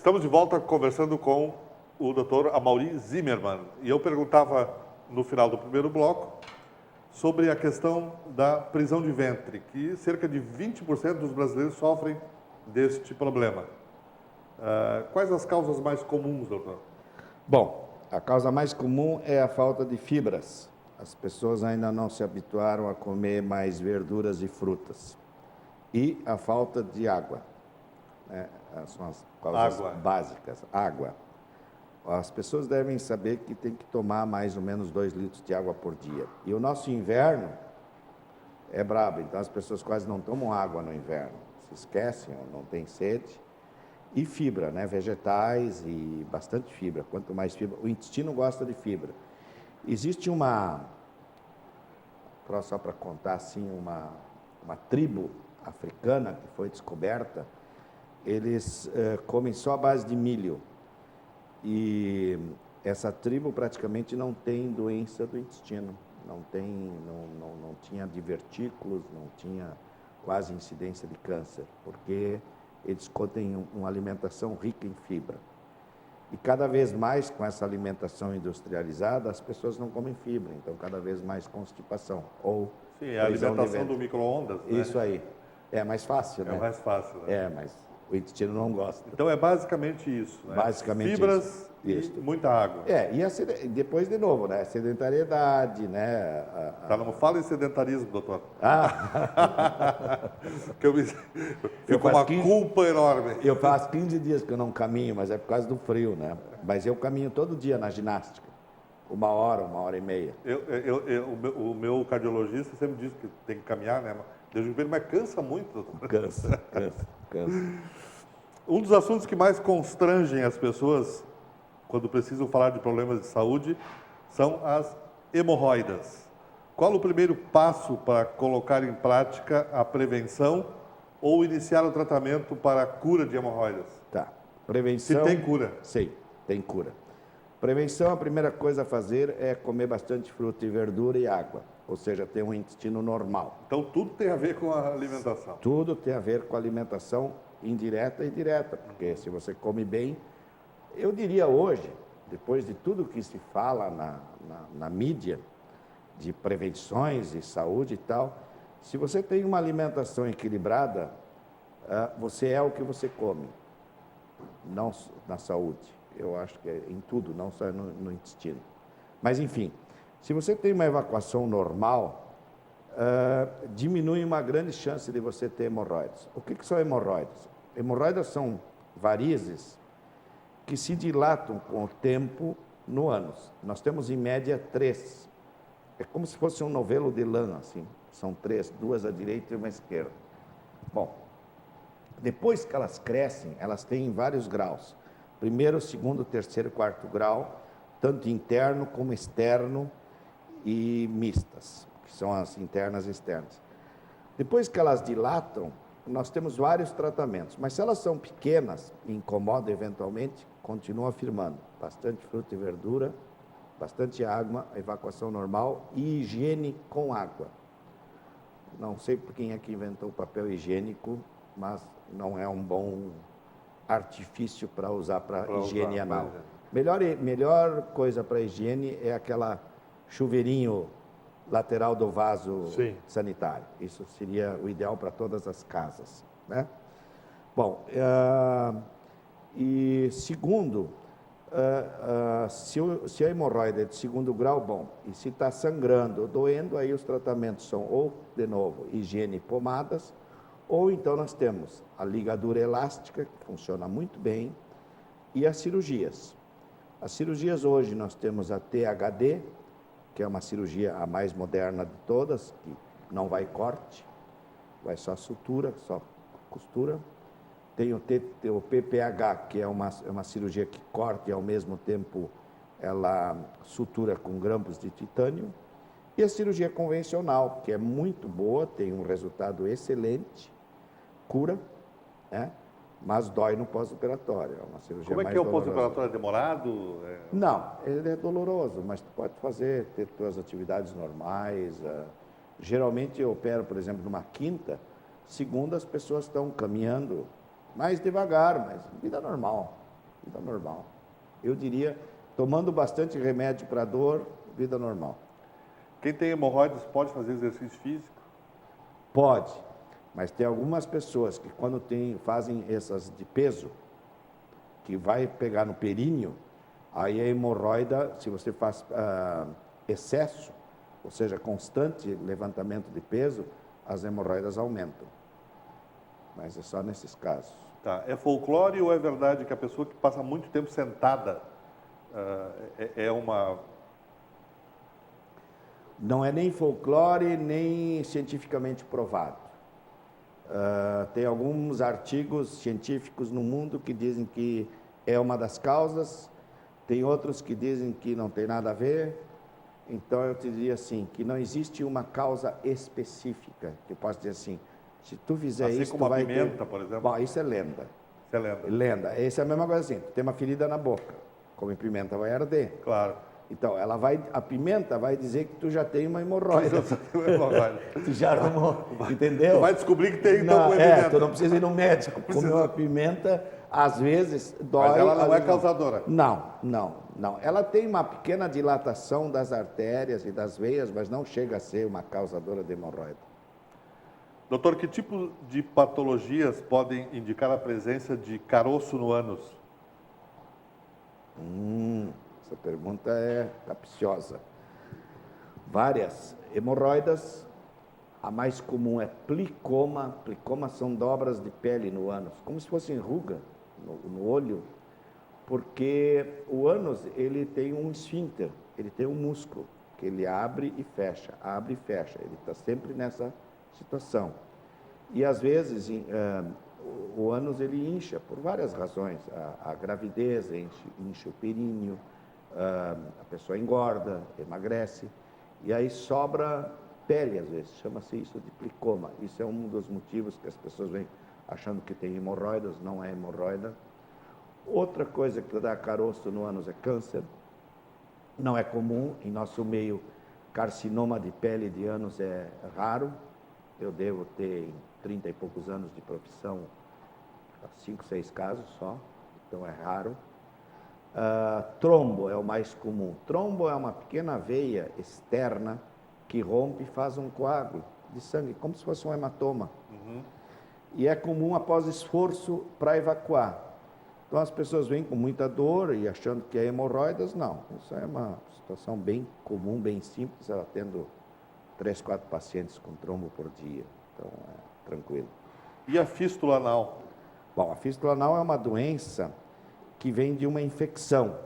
Estamos de volta conversando com o Dr. Amaury Zimmermann. E eu perguntava no final do primeiro bloco sobre a questão da prisão de ventre, que cerca de 20% dos brasileiros sofrem deste problema. Quais as causas mais comuns, doutor? Bom, a causa mais comum é a falta de fibras. As pessoas ainda não se habituaram a comer mais verduras e frutas. E a falta de água. Né? São as causas básicas. Água. As pessoas devem saber que tem que tomar mais ou menos 2 litros de água por dia. E o nosso inverno é brabo, então as pessoas quase não tomam água no inverno. Se esquecem, ou não têm sede. E fibra, né? Vegetais e bastante fibra. Quanto mais fibra, o intestino gosta de fibra. Existe só para contar assim, uma tribo africana que foi descoberta. Eles comem só a base de milho. E essa tribo praticamente não tem doença do intestino. Não tinha divertículos, não tinha quase incidência de câncer, porque eles têm uma alimentação rica em fibra. E cada vez mais, com essa alimentação industrializada, as pessoas não comem fibra, então cada vez mais constipação. Sim, a alimentação do micro-ondas, né? Isso aí. É mais fácil, né? É mais fácil, né? É, mas o intestino não gosta. Então é basicamente isso, né? Basicamente fibras isso. E muita água. E depois de novo, né? Sedentariedade, né? Não fala em sedentarismo, doutor. Que eu fico com uma culpa enorme. Eu faço 15 dias que eu não caminho, mas é por causa do frio, né? Mas eu caminho todo dia na ginástica. 1 hora e meia. O meu cardiologista sempre diz que tem que caminhar, né? Mas cansa muito, doutor. Cansa. Um dos assuntos que mais constrangem as pessoas quando precisam falar de problemas de saúde são as hemorroidas. Qual o primeiro passo para colocar em prática a prevenção ou iniciar o tratamento para a cura de hemorroidas? Tá. Prevenção. Se tem cura. Sim, tem cura. Prevenção, a primeira coisa a fazer é comer bastante fruta e verdura e água, ou seja, ter um intestino normal. Então tudo tem a ver com a alimentação? Tudo tem a ver com a alimentação indireta e direta, porque se você come bem, eu diria hoje, depois de tudo que se fala na mídia, de prevenções e saúde e tal, se você tem uma alimentação equilibrada, você é o que você come, não na saúde. Eu acho que é em tudo, não só no intestino. Mas, enfim, se você tem uma evacuação normal, diminui uma grande chance de você ter hemorroides. O que são hemorroides? Hemorroidas são varizes que se dilatam com o tempo no ânus. Nós temos, em média, 3. É como se fosse um novelo de lã, assim. São 3, 2 à direita e uma à esquerda. Bom, depois que elas crescem, elas têm vários graus. 1º, 2º, 3º, 4º grau, tanto interno como externo e mistas, que são as internas e externas. Depois que elas dilatam, nós temos vários tratamentos, mas se elas são pequenas e incomodam eventualmente, continua afirmando, bastante fruta e verdura, bastante água, evacuação normal e higiene com água. Não sei por quem é que inventou o papel higiênico, mas não é um bom artifício para usar para higiene anal. Melhor coisa para higiene é aquela chuveirinho lateral do vaso sanitário. Isso seria o ideal para todas as casas, né? Bom, e segundo, se a hemorroida é de 2º grau, bom, e se está sangrando ou doendo, aí os tratamentos são ou, de novo, higiene e pomadas, ou então nós temos a ligadura elástica, que funciona muito bem, e as cirurgias. As cirurgias hoje nós temos a THD, que é uma cirurgia a mais moderna de todas, que não vai corte, vai só sutura, só costura. Tem o PPH, que é uma cirurgia que corta e ao mesmo tempo ela sutura com grampos de titânio. E a cirurgia convencional, que é muito boa, tem um resultado excelente, cura, né? Mas dói no pós-operatório. É uma cirurgia Como é mais que é o dolorosa. pós-operatório? É demorado? Não, ele é doloroso, mas tu pode fazer, ter tuas atividades normais. Geralmente eu opero, por exemplo, numa quinta, segunda as pessoas estão caminhando mais devagar, mas vida normal. vida normal. Eu diria, tomando bastante remédio para dor, vida normal. Quem tem hemorroidas pode fazer exercício físico? Pode, mas tem algumas pessoas que quando fazem essas de peso, que vai pegar no períneo, aí a hemorroida, se você faz excesso, ou seja, constante levantamento de peso, as hemorroidas aumentam. Mas é só nesses casos. Tá. É folclore ou é verdade que a pessoa que passa muito tempo sentada é uma... Não é nem folclore, nem cientificamente provado. Tem alguns artigos científicos no mundo que dizem que é uma das causas, tem outros que dizem que não tem nada a ver. Então, eu te diria assim, que não existe uma causa específica, que eu posso dizer assim, se tu fizer Assim isso, como tu a vai pimenta, ter... por exemplo? Bom, isso é lenda. Isso é lenda. Lenda. Essa é a mesma coisa assim, tu tem uma ferida na boca, come pimenta, vai arder. Claro. Então, a pimenta vai dizer que tu já tem uma hemorroida. Tu já arrumou, entendeu? Tu vai descobrir que tem, então, Não, com pimenta. tu não precisa ir no médico. Comer uma pimenta, às vezes, dói. Mas ela não é vezes causadora? Não. Ela tem uma pequena dilatação das artérias e das veias, mas não chega a ser uma causadora de hemorroida. Doutor, que tipo de patologias podem indicar a presença de caroço no ânus? Essa pergunta é capciosa. Várias hemorroidas, a mais comum é plicoma. Plicoma são dobras de pele no ânus, como se fosse ruga no olho, porque o ânus ele tem um esfíncter, ele tem um músculo que ele abre e fecha, ele está sempre nessa situação. E às vezes o ânus ele incha por várias razões, a gravidez incha o períneo, a pessoa engorda, emagrece, e aí sobra pele às vezes, chama-se isso de plicoma. Isso é um dos motivos que as pessoas vêm achando que tem hemorroidas, não é hemorroida. Outra coisa que dá caroço no ânus é câncer, não é comum, em nosso meio carcinoma de pele de ânus é raro. Eu devo ter em 30 e poucos anos de profissão 5, 6 casos só, então é raro. Trombo é o mais comum. Trombo é uma pequena veia externa que rompe e faz um coágulo de sangue, como se fosse um hematoma. E é comum após esforço para evacuar. Então as pessoas vêm com muita dor e achando que é hemorroidas, não. Isso é uma situação bem comum, bem simples, ela tendo 3, 4 pacientes com trombo por dia, então é tranquilo. E a fístula anal? Bom, a fístula anal é uma doença que vem de uma infecção.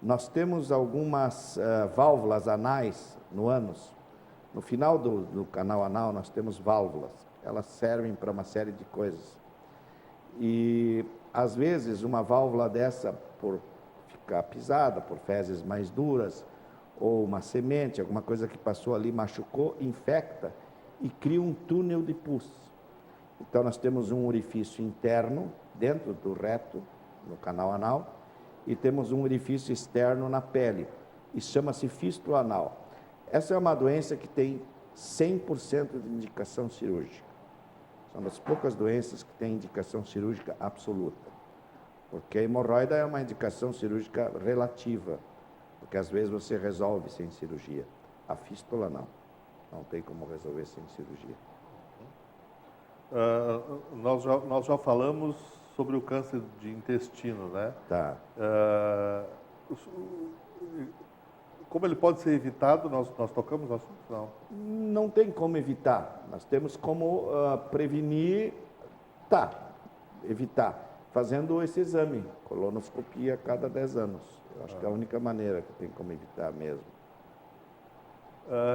Nós temos algumas válvulas anais no ânus. No final do canal anal nós temos válvulas, elas servem para uma série de coisas. E às vezes uma válvula dessa, por ficar pisada, por fezes mais duras, ou uma semente, alguma coisa que passou ali, machucou, infecta e cria um túnel de pus. Então nós temos um orifício interno, dentro do reto, no canal anal, e temos um orifício externo na pele, e chama-se fístula anal. Essa é uma doença que tem 100% de indicação cirúrgica. São das poucas doenças que têm indicação cirúrgica absoluta, porque a hemorroida é uma indicação cirúrgica relativa, porque às vezes você resolve sem cirurgia. A fístula não tem como resolver sem cirurgia. Nós já falamos sobre o câncer de intestino, né? Tá. Como ele pode ser evitado? Nós tocamos no assunto? Não. Não tem como evitar. Nós temos como prevenir, evitar, fazendo esse exame, colonoscopia a cada 10 anos. Eu acho que é a única maneira que tem como evitar mesmo.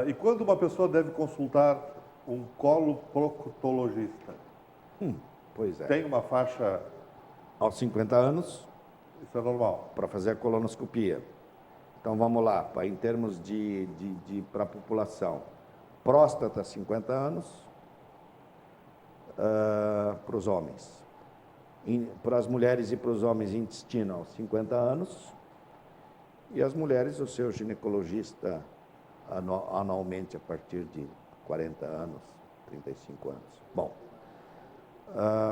E quando uma pessoa deve consultar um coloproctologista? Pois é. Tem uma faixa... Aos 50 anos, Isso é normal. para fazer a colonoscopia. Então vamos lá, em termos para a população. Próstata, 50 anos, para os homens. Para as mulheres e para os homens, intestino, aos 50 anos. E as mulheres, o seu ginecologista anualmente a partir de 40 anos, 35 anos. Bom,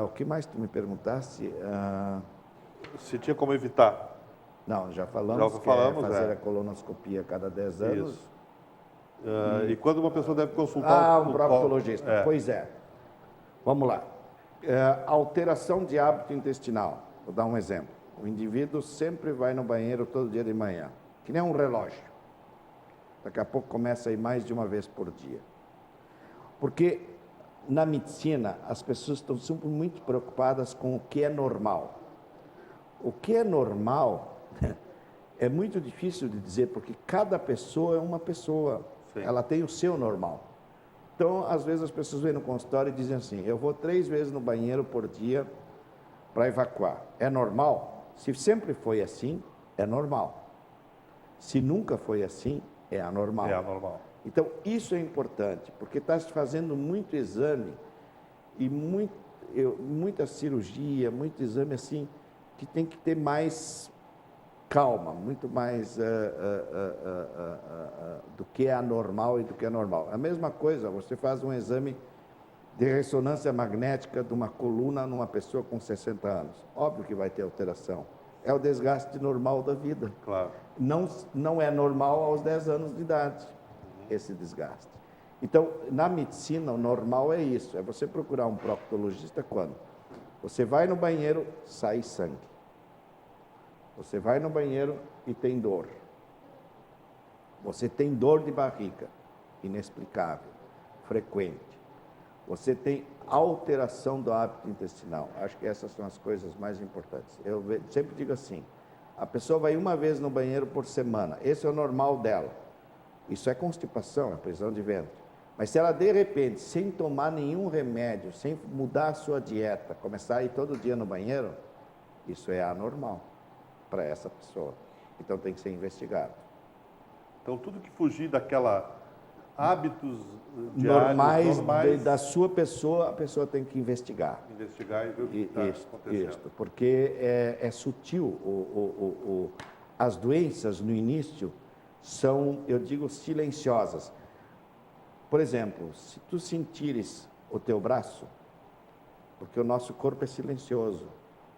o que mais tu me perguntasse? se tinha como evitar. Não, já falamos Já que falamos, é fazer é. a colonoscopia a cada 10 anos. Isso. E quando uma pessoa deve consultar Um proctologista. Pois é. Vamos lá. Alteração de hábito intestinal. Vou dar um exemplo. O indivíduo sempre vai no banheiro todo dia de manhã, que nem um relógio. Daqui a pouco começa a ir mais de uma vez por dia. Porque na medicina as pessoas estão sempre muito preocupadas com o que é normal. O que é normal é muito difícil de dizer, porque cada pessoa é uma pessoa. Sim. Ela tem o seu normal. Então, às vezes as pessoas vêm no consultório e dizem assim, eu vou 3 vezes no banheiro por dia para evacuar. É normal? Se sempre foi assim, é normal. Se nunca foi assim, é anormal. É anormal. Então, isso é importante, porque está se fazendo muito exame e muita cirurgia, muito exame assim, que tem que ter mais calma, muito mais do que é anormal e do que é normal. A mesma coisa, você faz um exame de ressonância magnética de uma coluna numa pessoa com 60 anos. Óbvio que vai ter alteração. É o desgaste normal da vida. Claro. Não é normal aos 10 anos de idade, esse desgaste. Então, na medicina, o normal é isso, é você procurar um proctologista quando você vai no banheiro, sai sangue. Você vai no banheiro e tem dor. Você tem dor de barriga, inexplicável, frequente. Você tem alteração do hábito intestinal. Acho que essas são as coisas mais importantes. Eu sempre digo assim, a pessoa vai uma vez no banheiro por semana, esse é o normal dela. Isso é constipação, é prisão de ventre. Mas se ela, de repente, sem tomar nenhum remédio, sem mudar a sua dieta, começar a ir todo dia no banheiro, isso é anormal para essa pessoa. Então tem que ser investigado. Então, tudo que fugir daquela hábitos diários, normais da sua pessoa, a pessoa tem que investigar. Investigar e ver o que está acontecendo. Isso, porque é sutil. As doenças, no início, são, eu digo, silenciosas. Por exemplo, se tu sentires o teu braço, porque o nosso corpo é silencioso,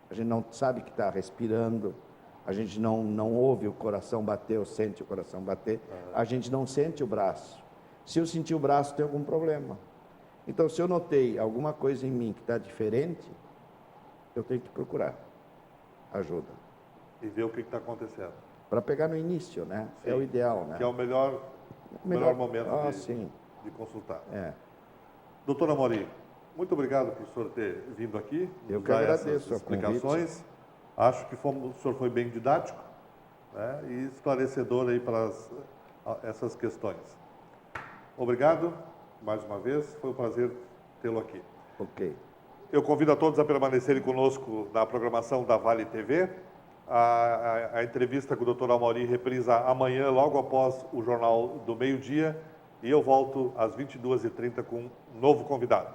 a gente não sabe que está respirando, a gente não ouve o coração bater, ou sente o coração bater, a gente não sente o braço. Se eu sentir o braço, tem algum problema. Então, se eu notei alguma coisa em mim que está diferente, eu tenho que procurar ajuda. E ver o que está acontecendo. Para pegar no início, né? Sim. É o ideal, né? Que é o melhor momento de consultar. Doutora Amorim, muito obrigado por o senhor ter vindo aqui. Eu que agradeço essas explicações. Acho que o senhor foi bem didático, né, e esclarecedor aí para essas questões. Obrigado, mais uma vez, foi um prazer tê-lo aqui. Ok. Eu convido a todos a permanecerem conosco na programação da Vale TV. A entrevista com o Dr. Amorim reprisa amanhã, logo após o Jornal do Meio-Dia, e eu volto às 22h30 com um novo convidado.